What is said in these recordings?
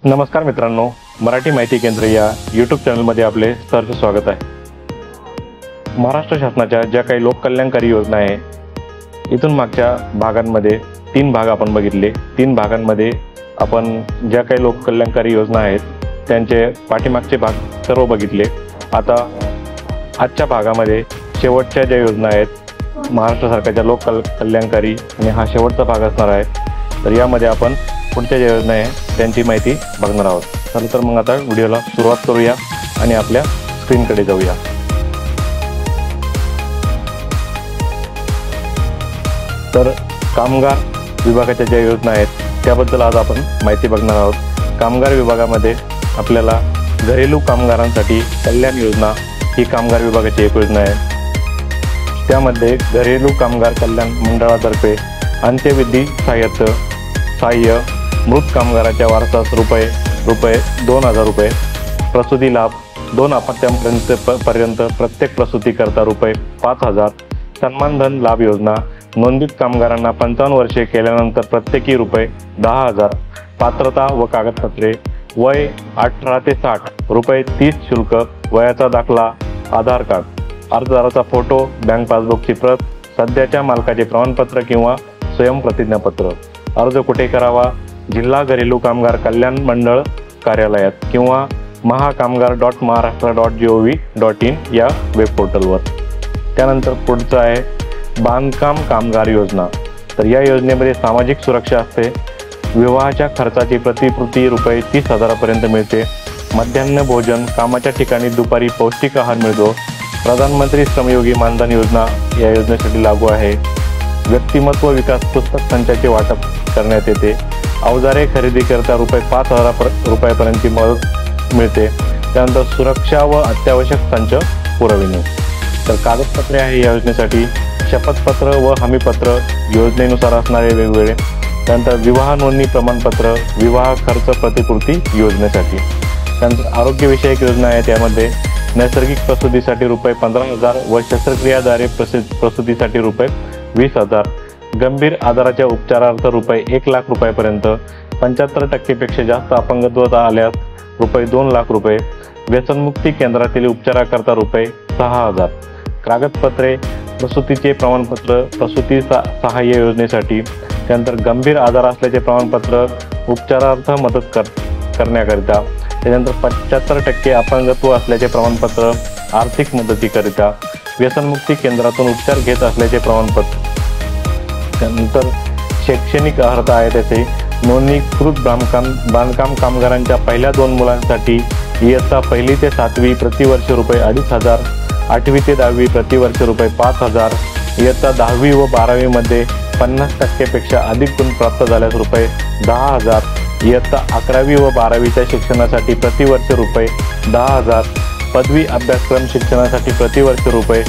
नमस्कार मित्रांनो, मराठी माहिती केंद्र या यूट्यूब चॅनलमध्ये आपले सहर्ष स्वागत आहे। महाराष्ट्र शासनाच्या ज्या काही लोककल्याणकारी योजना आहे, इथून मागच्या भागांमध्ये 3 भाग आपण बघितले। 3 भागांमध्ये आपण ज्या काही लोककल्याणकारी योजना आहेत त्यांचे पाठीमागचे भाग सर्व बघितले। आता आजच्या भागामध्ये शेवटच्या ज्या योजना आहेत महाराष्ट्र सरकारच्या लोककल्याणकारी आणि हा शेवटचा भाग असणार आहे। तर यामध्ये आपण पुढच्या ज्या योजना आहे त्यांची माहिती बघणार आहोत। चला तर मग आता व्हिडिओला सुरुवात करूया आणि आपल्या स्क्रीनकडे जाऊया। तर कामगार विभागाच्या ज्या योजना आहेत त्याबद्दल आज आपण माहिती बघणार आहोत। कामगार विभागामध्ये आपल्याला घरेलू कामगारांसाठी कल्याण योजना ही कामगार विभागाची एक योजना आहे। त्यामध्ये घरेलू कामगार कल्याण मंडळातर्फे अंत्यविधी सहाय्य मृत कामगाराच्या वारसास रुपये 2000 रुपये, प्रसूती लाभ 2 अपत्यांपर्यंत प्रत्येक प्रसूतीकरता रुपये 5000, सन्मानधन लाभ योजना नोंदित कामगारांना 55 वर्षे केल्यानंतर प्रत्येकी रुपये 10000, पात्रता व कागदपत्रे वय 18 ते 60 रुपये 30 शुल्क, वयाचा दाखला, आधार कार्ड, अर्जदाराचा फोटो, बँक पासबुकची प्रत, सध्याच्या मालकाचे प्रमाणपत्र किंवा स्वयंप्रतिज्ञापत्र। अर्ज कुठे करावा? जिल्हा घरेलू कामगार कल्याण मंडळ कार्यालयात किंवा महाकामगार.महाराष्ट्र.gov.in या वेब पोर्टलवर। त्यानंतर पुढचं आहे बांधकाम कामगार योजना। तर या योजनेमध्ये सामाजिक सुरक्षा असते। विवाहाच्या खर्चाची प्रतिपूर्ती रुपये 30,000 पर्यंत मिळते। मध्यान्ह भोजन, कामाच्या ठिकाणी दुपारी पौष्टिक आहार मिळतो। प्रधानमंत्री श्रमयोगी मानधन योजना या योजनेसाठी लागू आहे। व्यक्तिमत्व विकास पुस्तक संचाचे वाटप करण्यात येते। अवजारे खरेदीकरता रुपये 5000 रुपयापर्यंतची मदत मिळते। त्यानंतर सुरक्षा व अत्यावश्यक संच पुरविणे। तर कागदपत्रे आहे या योजनेसाठी शपथपत्र व हमीपत्र योजनेनुसार असणारे वेगवेगळे। त्यानंतर विवाह नोंदणी प्रमाणपत्र विवाह खर्च प्रतिपूर्ती योजनेसाठी। त्यानंतर आरोग्यविषयक योजना आहे, त्यामध्ये नैसर्गिक प्रसूतीसाठी रुपये 15000 व शस्त्रक्रियाद्वारे प्रसूतीसाठी रुपये 20000, गंभीर आजाराच्या उपचारार्थ रुपये 1,00,000 रुपयापर्यंत, 75% पेक्षा जास्त अपंगत्वता आल्यास रुपये 2,00,000 रुपये, व्यसनमुक्ती केंद्रातील उपचाराकरता रुपये 6000। कागदपत्रे प्रसूतीचे प्रमाणपत्र प्रसूती सहाय्य योजनेसाठी, त्यानंतर गंभीर आजार असल्याचे प्रमाणपत्र उपचारार्थ मदत करण्याकरिता, त्यानंतर 75% अपंगत्व असल्याचे प्रमाणपत्र आर्थिक मदतीकरिता, व्यसनमुक्ती केंद्रातून उपचार घेत असल्याचे प्रमाणपत्र। त्यानंतर शैक्षणिक अर्हता आहे त्याचे नोंदणीकृत बांधकाम कामगारांच्या पहिल्या 2 मुलांसाठी इयत्ता 1ली ते 7वी प्रतिवर्ष रुपये 2500, 8वी ते 10वी प्रतिवर्ष रुपये 5000, इयत्ता 10वी व 12वी मध्ये 50% पेक्षा अधिक गुण प्राप्त झाल्यास रुपये 10000, इयत्ता 11वी व 12वीच्या शिक्षणासाठी प्रतिवर्ष रुपये 10000, पदवी अभ्यासक्रम शिक्षणासाठी प्रतिवर्ष रुपये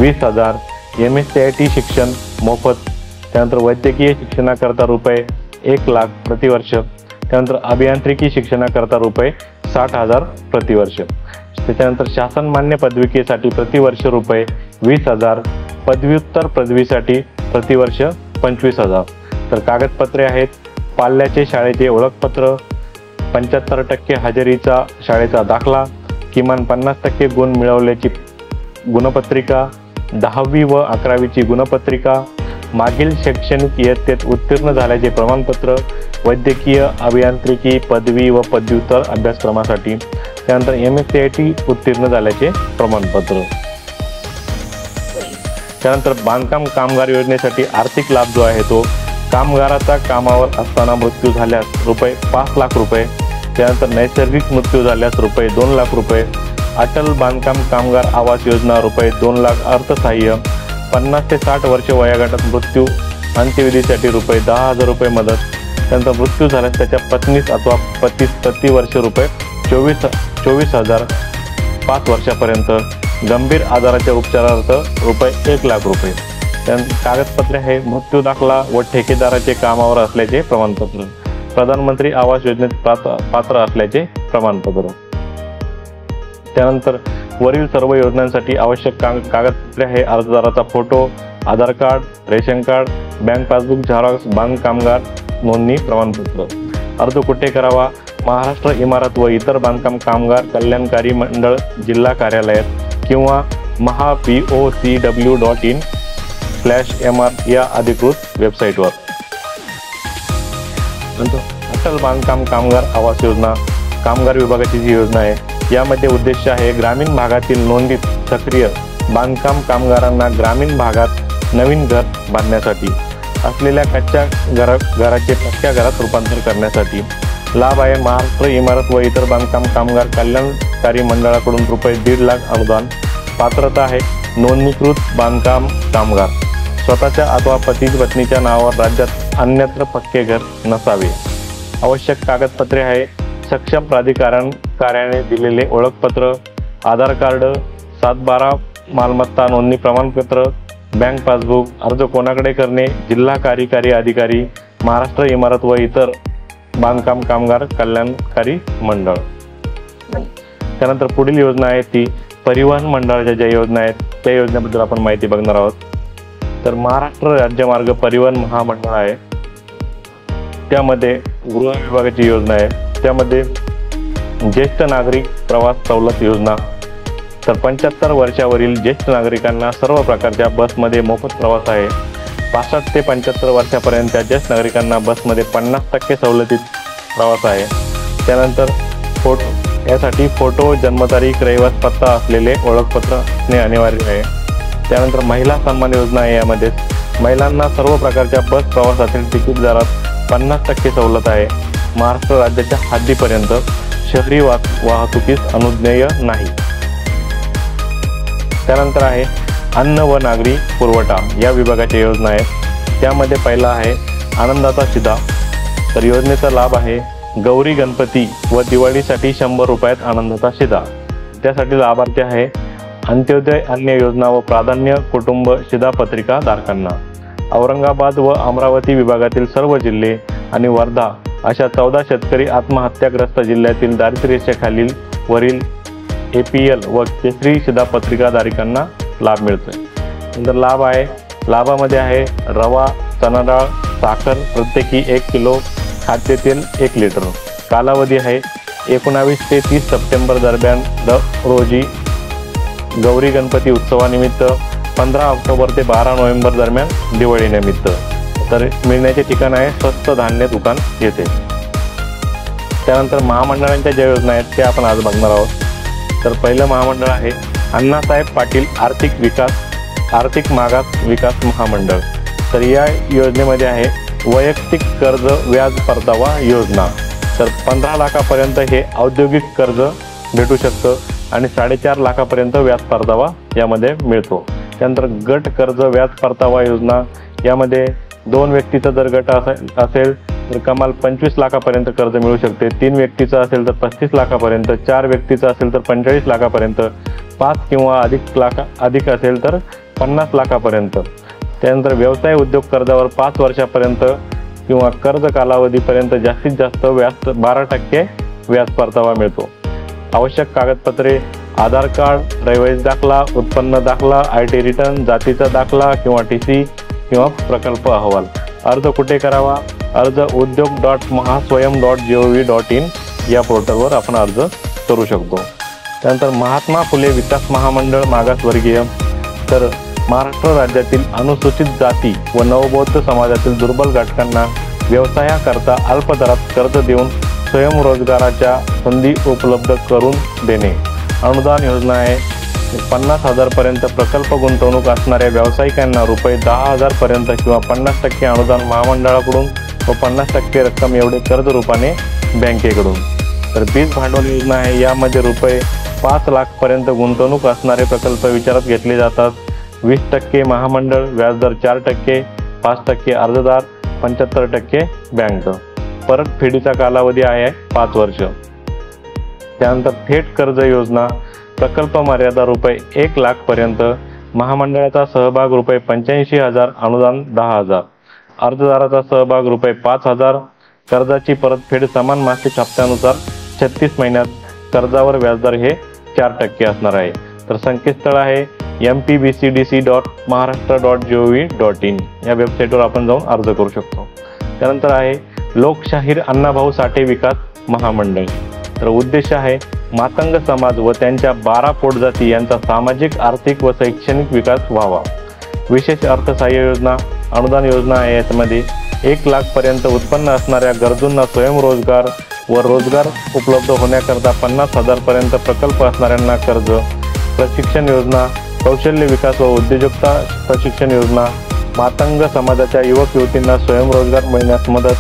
20000, MSCIT शिक्षण मोफत। त्यानंतर वैद्यकीय शिक्षणाकरता रुपये 1,00,000 प्रतिवर्ष। त्यानंतर अभियांत्रिकी शिक्षणाकरता रुपये 60,000 प्रतिवर्ष। त्याच्यानंतर शासन मान्य पदविकेसाठी प्रतिवर्ष रुपये 20,000, पदव्युत्तर पदवीसाठी प्रतिवर्ष 25,000। तर कागदपत्रे आहेत पाल्याचे शाळेचे ओळखपत्र, 75% हजेरीचा शाळेचा दाखला, किमान 50% गुण मिळवल्याची गुणपत्रिका, 10वी व 11वीची गुणपत्रिका, मागील शैक्षणिक इयत्तेत उत्तीर्ण झाल्याचे प्रमाणपत्र, वैद्यकीय अभियांत्रिकी पदवी व पदव्युत्तर अभ्यासक्रमासाठी, त्यानंतर MSCIT उत्तीर्ण झाल्याचे प्रमाणपत्र। त्यानंतर बांधकाम कामगार योजनेसाठी आर्थिक लाभ जो आहे तो कामगाराचा कामावर असताना मृत्यू झाल्यास रुपये 5,00,000 रुपये, त्यानंतर नैसर्गिक मृत्यू झाल्यास रुपये 2,00,000 रुपये, अटल बांधकाम कामगार आवास योजना रुपये 2,00,000 अर्थसहाय्य, 50 ते 60 वर्ष वयोगटात मृत्यू अंत्यविधीसाठी रुपये 10,000 रुपये मदत, त्यानंतर मृत्यू झाल्यास त्याच्या पत्नीस अथवा पतीस प्रतिवर्ष रुपये 24,000 5 वर्षापर्यंत, गंभीर आजाराच्या उपचारार्थ रुपये 1,00,000 रुपये। त्यानंतर कागदपत्रे आहे मृत्यू दाखला व ठेकेदाराचे कामावर असल्याचे प्रमाणपत्र, प्रधानमंत्री आवास योजनेत पात्र असल्याचे प्रमाणपत्र। त्यानंतर वरील सर्व योजनांसाठी आवश्यक कागदपत्रे आहे अर्जदाराचा photo, Aadhaar card, ration card, bank passbook xerox, बांधकामगार नोंदणी प्रमाणपत्र। अर्ज कुठे करावा? महाराष्ट्र इमारत व इतर बांधकाम कामगार कल्याणकारी मंडळ जिल्हा कार्यालयात किंवा mahapocw.in/mr या अधिकृत वेबसाईटवर. अटल बांधकाम कामगार आवास योजना कामगार विभागाची जी योजना आहे, यामध्ये उद्देश आहे ग्रामीण भागातील नोंदित सक्रिय बांधकाम कामगारांना ग्रामीण भागात नवीन घर बांधण्यासाठी असलेल्या कच्च्या घराचे पक्क्या घरात रूपांतर करण्यासाठी. लाभ आहे महाराष्ट्र इमारत व इतर बांधकाम कामगार कल्याणकारी मंडळाकडून ₹1.5 लाख अनुदान. पात्रता आहे नोंदणीकृत बांधकाम कामगार, स्वतःच्या अथवा पती पत्नीच्या नावावर राज्यात अन्यत्र पक्के घर नसावे. आवश्यक कागदपत्रे आहे सक्षम प्राधिकरण कार्याने दिलेले ओळखपत्र, आधार कार्ड, 7/12 मालमत्ता नोंदणी प्रमाणपत्र, बँक पासबुक. अर्ज कोणाकडे करणे? जिल्हा कार्यकारी अधिकारी, महाराष्ट्र इमारत व इतर बांधकाम कामगार कल्याणकारी मंडळ. त्यानंतर पुढील योजना आहे ती परिवहन मंडळाच्या ज्या योजना आहेत त्या योजनेबद्दल आपण माहिती बघणार आहोत. तर महाराष्ट्र राज्यमार्ग परिवहन महामंडळ आहे, त्यामध्ये गृह विभागाची योजना आहे. त्यामध्ये ज्येष्ठ नागरिक प्रवास सवलत योजना. तर 75 वर्षावरील ज्येष्ठ नागरिकांना सर्व प्रकारच्या बसमध्ये मोफत प्रवास आहे. 65 ते 75 वर्षापर्यंतच्या ज्येष्ठ नागरिकांना बसमध्ये 50% सवलतीत प्रवास आहे. त्यानंतर यासाठी फोटो, जन्मतारीख, रहिवास पत्ता असलेले ओळखपत्र असणे अनिवार्य आहे. त्यानंतर महिला सन्मान योजना आहे, यामध्ये महिलांना सर्व प्रकारच्या बस प्रवासातील तिकीट दरात 50% सवलत आहे. महाराष्ट्र राज्याच्या हद्दीपर्यंत शहरी वाहतुकीस अनुज्ञेय नाही. त्यानंतर आहे अन्न व नागरी पुरवठा या विभागाच्या योजना आहेत. त्यामध्ये पहिला आहे आनंदाचा शिधा. तर योजनेचा लाभ आहे गौरी गणपती व दिवाळीसाठी ₹100 आनंदाचा शिधा. त्यासाठी लाभार्थी आहे अंत्योदय अन्न योजना व प्राधान्य कुटुंब शिधापत्रिका धारकांना. औरंगाबाद व अमरावती विभागातील सर्व जिल्हे आणि वर्धा अशा 14 शेतकरी आत्महत्याग्रस्त जिल्ह्यातील दारिद्र्यरेषेखालील वरील APL व केसरी शिधापत्रिका धारकांना लाभ मिळतोय. नंतर लाभ आहे लाभामध्ये आहे रवा, चणा डाळ, साखर प्रत्येकी 1 किलो, खाद्यतेल 1 लिटर. कालावधी आहे 19 ते 30 सप्टेंबर दरम्यान रोजी गौरी गणपती उत्सवानिमित्त, 15 ऑक्टोबर ते 12 नोव्हेंबर दरम्यान दिवाळीनिमित्त. तर मिळण्याचे ठिकाण आहे स्वस्त धान्य दुकान येथे. त्यानंतर महामंडळांच्या ज्या योजना आहेत त्या आपण आज बघणार आहोत. तर पहिलं महामंडळ आहे अण्णासाहेब पाटील आर्थिक मागास विकास महामंडळ. तर या योजनेमध्ये आहे वैयक्तिक कर्ज व्याज परतावा योजना. तर 15 लाखापर्यंत हे औद्योगिक कर्ज भेटू शकतं आणि 4.5 लाखापर्यंत व्याज परतावा यामध्ये मिळतो. त्यानंतर गट कर्ज व्याज परतावा योजना, यामध्ये 2 व्यक्तीचा जर गट असेल तर कमाल 25 लाखापर्यंत कर्ज मिळू शकते. 3 व्यक्तीचा असेल तर 35 लाखापर्यंत, 4 व्यक्तीचा असेल तर 45 लाखापर्यंत, 5 किंवा अधिक असेल तर 50 लाखापर्यंत. त्यानंतर व्यवसाय उद्योग कर्जावर 5 वर्षापर्यंत किंवा कर्ज कालावधीपर्यंत जास्तीत जास्त 12% व्याज परतावा मिळतो. आवश्यक कागदपत्रे आधार कार्ड, रहिवासी दाखला, उत्पन्न दाखला, IT रिटर्न, जातीचा दाखला किंवा TC किंवा प्रकल्प अहवाल. अर्ज कुठे करावा? अर्ज udyog.mahaswayam.gov.in या पोर्टलवर आपण अर्ज करू शकतो. त्यानंतर महात्मा फुले विकास महामंडळ मागासवर्गीय. तर महाराष्ट्र राज्यातील अनुसूचित जाती व नवबौद्ध समाजातील दुर्बल घटकांना व्यवसायाकरता अल्प दरात कर्ज देऊन स्वयंरोजगाराच्या संधी उपलब्ध करून देणे. अनुदान योजना आहे 50,000 पर्यंत प्रकल्प गुंतवणूक असणाऱ्या व्यावसायिकांना ₹10,000 पर्यंत किंवा 50% अनुदान महामंडळाकडून व 50% रक्कम एवढे कर्ज रूपाने बँकेकडून. तर बीज भांडवल योजना आहे, यामध्ये ₹5 लाख पर्यंत गुंतवणूक असणारे प्रकल्प विचारात घेतले जातात. 20% महामंडळ, व्याजदर 4%, 5% अर्जदार, 75% बँक. परतफेडीचा कालावधी आहे 5 वर्ष. त्यानंतर थेट कर्ज योजना, प्रकल्प मर्यादा ₹1 लाख पर्यंत, महामंडळाचा सहभाग ₹85,000, अनुदान 10,000, अर्जदाराचा सहभाग ₹5,000. कर्जाची परतफेड समान मासिक हप्त्यानुसार 36 महिन्यात. कर्जावर व्याजदर हे 4% असणार आहे. तर संकेतस्थळ आहे mpbcdc.maharashtra.gov.in या वेबसाईटवर आपण जाऊन अर्ज करू शकतो. त्यानंतर आहे लोकशाहीर अण्णाभाऊ साठे विकास महामंडळ। तर उद्देश आहे मातंग समाज व त्यांच्या 12 पोटजाती यांचा सामाजिक, आर्थिक व शैक्षणिक विकास व्हावा। विशेष अर्थसहाय्य योजना, अनुदान योजना आहे। यामध्ये 1 लाख पर्यंत उत्पन्न असणाऱ्या गरजूंना स्वयंरोजगार व रोजगार उपलब्ध होण्याकरता 50,000 पर्यंत प्रकल्प असणाऱ्यांना कर्ज। प्रशिक्षण योजना, कौशल्य विकास व उद्योजकता प्रशिक्षण योजना, मातंग समाजाच्या युवक युवतींना स्वयंरोजगार मिळण्यास मदत।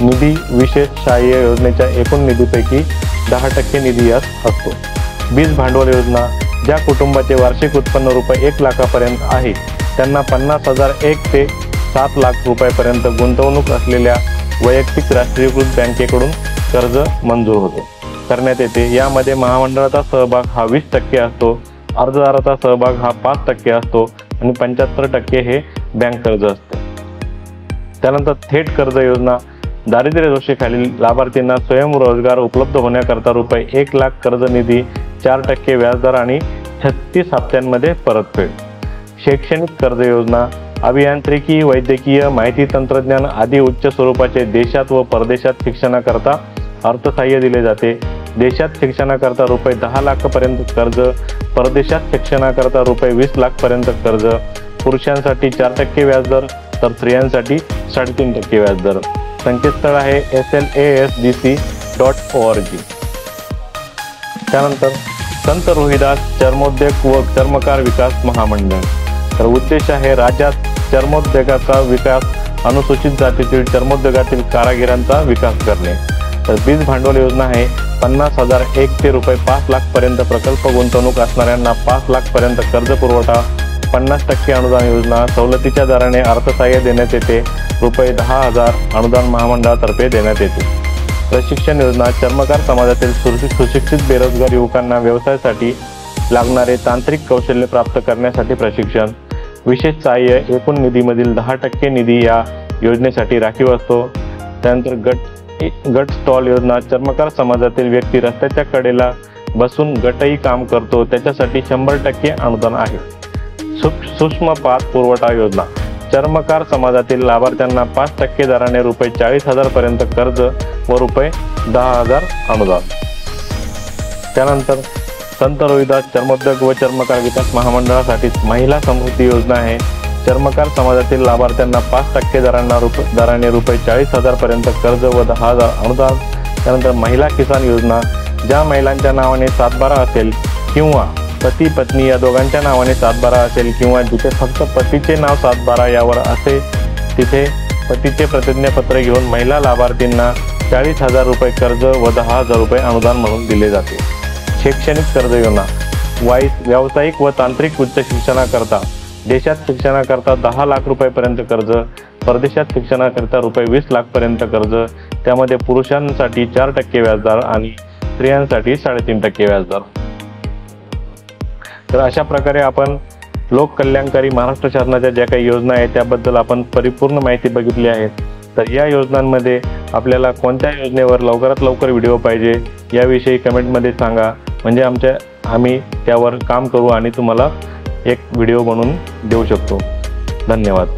निधी, विशेष सहाय्य योजनेच्या एकूण निधीपैकी 10% निधी यास असतो। बीज भांडवल योजना, ज्या कुटुंबाचे वार्षिक उत्पन्न रुपये 1 लाखापर्यंत आहे त्यांना 50,000 1 ते 7 लाख रुपयापर्यंत गुंतवणूक असलेल्या वैयक्तिक राष्ट्रीयकृत बँकेकडून कर्ज मंजूर करण्यात येते। यामध्ये महामंडळाचा सहभाग हा 20% असतो, अर्जदाराचा सहभाग हा 5% असतो आणि 75% हे बँक कर्ज असते। त्यानंतर थेट कर्ज योजना, दारिद्र्य रेषेखालील लाभार्थींना स्वयंरोजगार उपलब्ध होण्याकरता रुपये 1 लाख कर्ज निधी, 4% व्याजदर आणि 36 हप्त्यांमध्ये परतफेड। शैक्षणिक कर्ज योजना, अभियांत्रिकी, वैद्यकीय, माहिती तंत्रज्ञान आदी उच्च स्वरूपाचे देशात व परदेशात शिक्षणाकरता अर्थसहाय्य दिले जाते। देशात शिक्षणाकरता रुपये 10 लाखापर्यंत कर्ज, परदेशात शिक्षणाकरता रुपये 20 लाखपर्यंत कर्ज। पुरुषांसाठी 4% व्याजदर तर स्त्रियांसाठी 3.5% व्याजदर। संकेतस्थळ आहे slasdc.org। त्यानंतर संत रोहिदास चर्मोद्योग व चर्मकार विकास महामंडळ। तर उद्देश आहे राज्यात चर्मोद्योगाचा विकास, अनुसूचित जातीतील चर्मोद्योगातील कारागिरांचा विकास करणे। तर बीज भांडवल योजना आहे 50,000 1 ते रुपये 5 लाख पर्यंत प्रकल्प गुंतवणूक असणाऱ्यांना 5 लाख पर्यंत कर्ज पुरवठा। 50% अनुदान योजना, सवलतीच्या दराने अर्थसहाय्य देण्यात येते, रुपये 10,000 अनुदान महामंडळातर्फे देण्यात येते। प्रशिक्षण योजना, चर्मकार समाजातील सुशिक्षित बेरोजगार युवकांना व्यवसायासाठी लागणारे तांत्रिक कौशल्य प्राप्त करण्यासाठी प्रशिक्षण। विशेष सहाय्य, एकूण निधीमधील 10% निधी या योजनेसाठी राखीव असतो। त्यानंतर गट स्टॉल योजना, चर्मकार समाजातील व्यक्ती रस्त्याच्या कडेला बसून गटही काम करतो, त्याच्यासाठी 100% अनुदान आहे। सूक्ष्म पात पुरवठा योजना, चर्मकार समाजातील लाभार्थ्यांना 5% दराने रुपये 40,000 पर्यंत कर्ज व रुपये 10,000 अनुदान। त्यानंतर संत रोहिदास चर्मोद्योग व चर्मकार विकास महामंडळासाठी महिला समृद्धी योजना आहे। चर्मकार समाजातील लाभार्थ्यांना 5% दराने रुपये 40,000 पर्यंत कर्ज व 10,000 अनुदान। त्यानंतर महिला किसान योजना, ज्या महिलांच्या नावाने 7/12 असेल किंवा पती पत्नी या दोघांच्या नावाने 7/12 असेल किंवा जिथे फक्त पतीचे नाव 7/12 यावर असे तिथे पतीचे प्रतिज्ञापत्र घेऊन महिला लाभार्थींना 40,000 रुपये कर्ज व 10,000 रुपये अनुदान म्हणून दिले जाते। शैक्षणिक कर्ज योजना, व्यावसायिक व तांत्रिक उच्च शिक्षणाकरता देशात शिक्षणाकरता 10 लाख रुपयापर्यंत कर्ज, परदेशात शिक्षणाकरता रुपये 20 लाखपर्यंत कर्ज। त्यामध्ये पुरुषांसाठी 4% व्याजदर आणि स्त्रियांसाठी 3.5% व्याजदर। तर अशा प्रकारे आपण लोक कल्याणकारी महाराष्ट्र शासनाच्या ज्या काही योजना आहेत त्याबद्दल आपण परिपूर्ण माहिती बघितली आहे। तर या योजनांमध्ये आपल्याला कोणत्या योजनेवर लवकरात लवकर व्हिडिओ पाहिजे याविषयी कमेंटमध्ये सांगा, म्हणजे आम्ही त्यावर काम करू आणि तुम्हाला एक व्हिडिओ बनवून देऊ शकतो। धन्यवाद।